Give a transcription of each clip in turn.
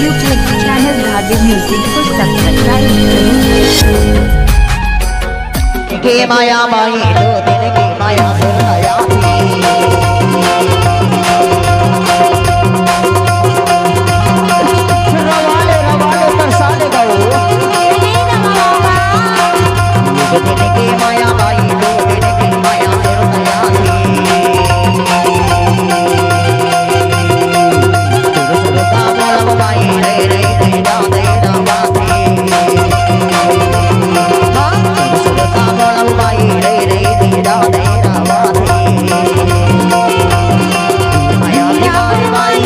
YouTube channel धागे music को subscribe करें। के माया माई दो दिन की माया सुनाया रवाले रवाले प्रसाद गाओ दो दिन की माया माई दो दिन की माया सुनाया सुरता बोल माई रे रे रे दा दे दा बाती सुरता बोल माई रे रे रे दा दे दा बाती माया माई माई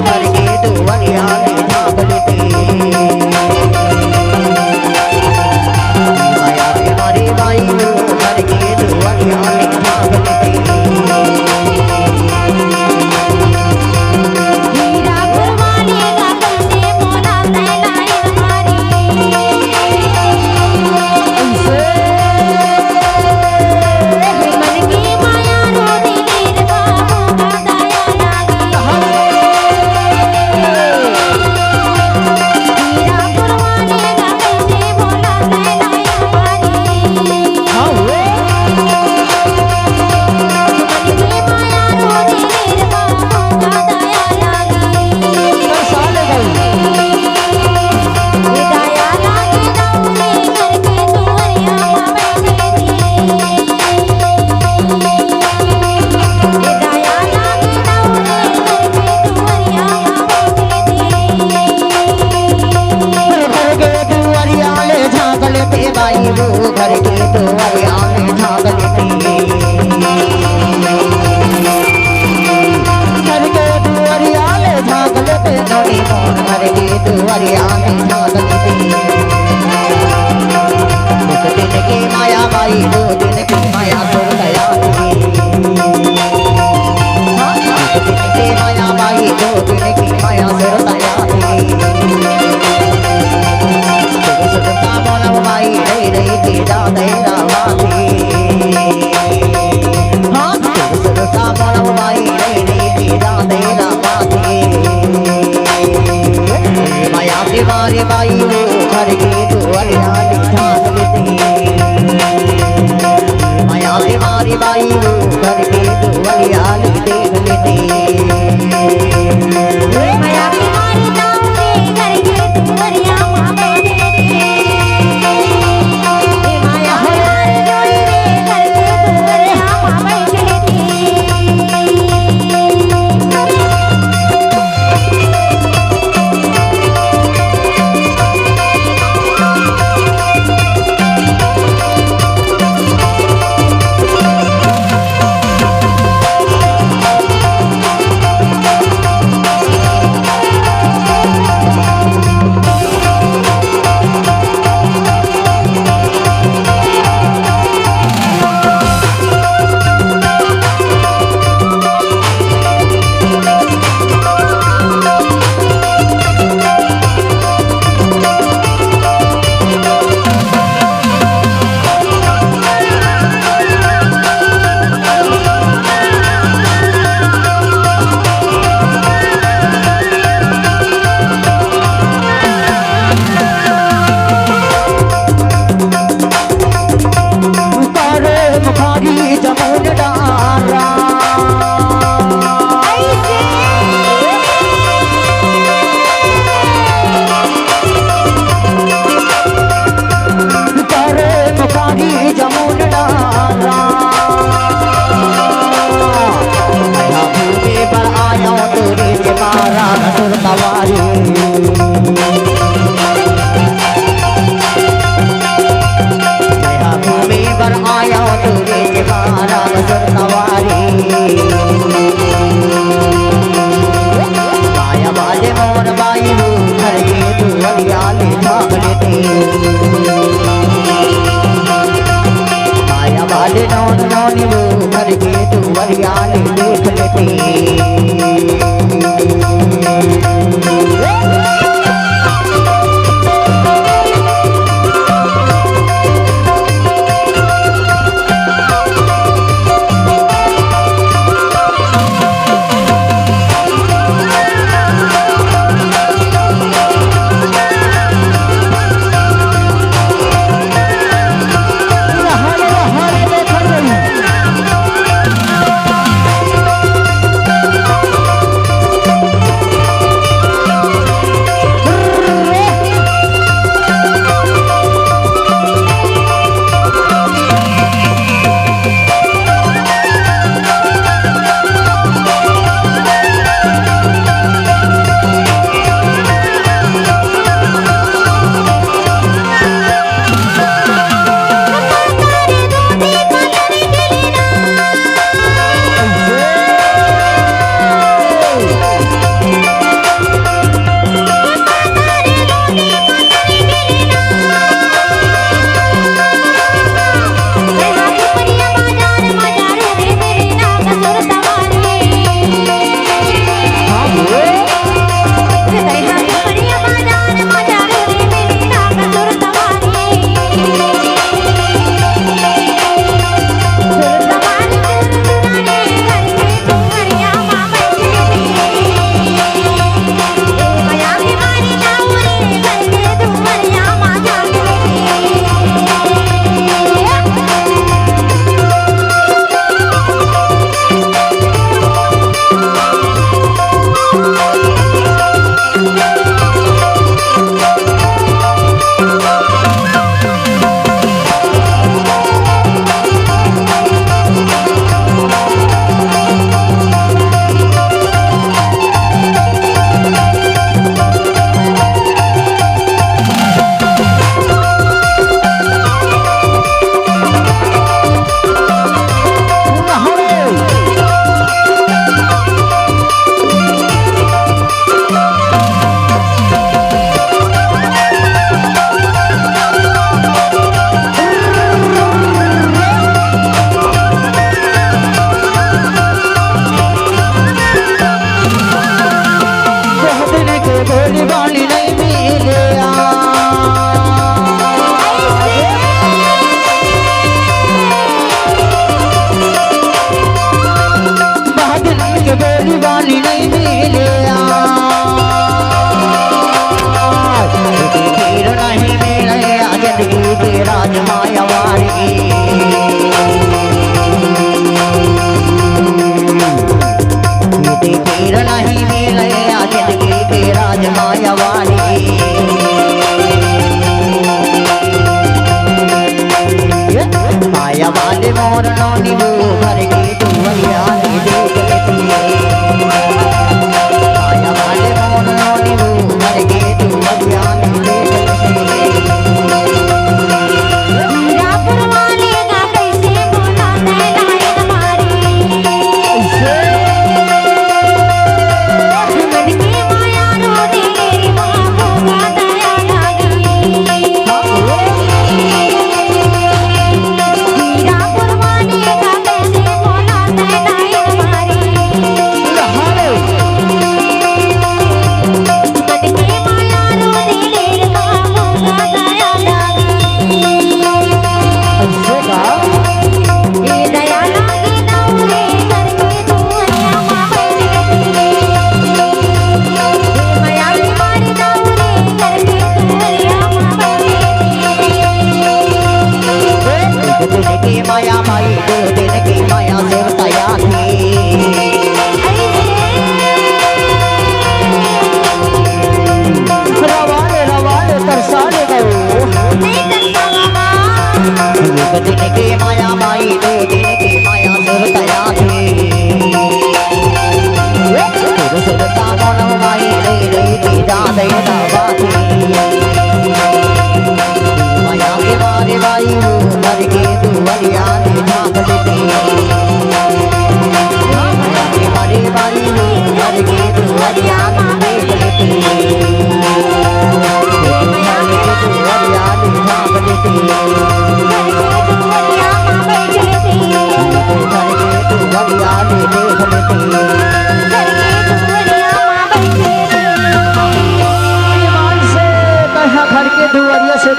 घर के तू वरिया ने भागलती माया मारी माई घर के तू वरिया ने भागलती घर के तो वरिया में झाग लेती घर के तो वरिया में झाग लेते नोनी मोर घर के तो वरिया में झाग लेती एक दिन की माया माई दो दिन की माया सुर गया एक दिन की माया माई दो दिन की माया सुर गया सुरता बोल माई रे रे के दा दे दा बाती सुरता बोल माई रे रे के दा दे दा बाती माया से मारे माई घर के तू वरिया ने झाग लेती माया से मारे माई घर के तू वरिया ने देख लेती माया से मारी दाऊरे घर के तू वरिया मामा घर के तू वरिया ने देख लेती मिले फिर नहीं मिले जिंदगी के राजमाया वारी फिर नहीं मिले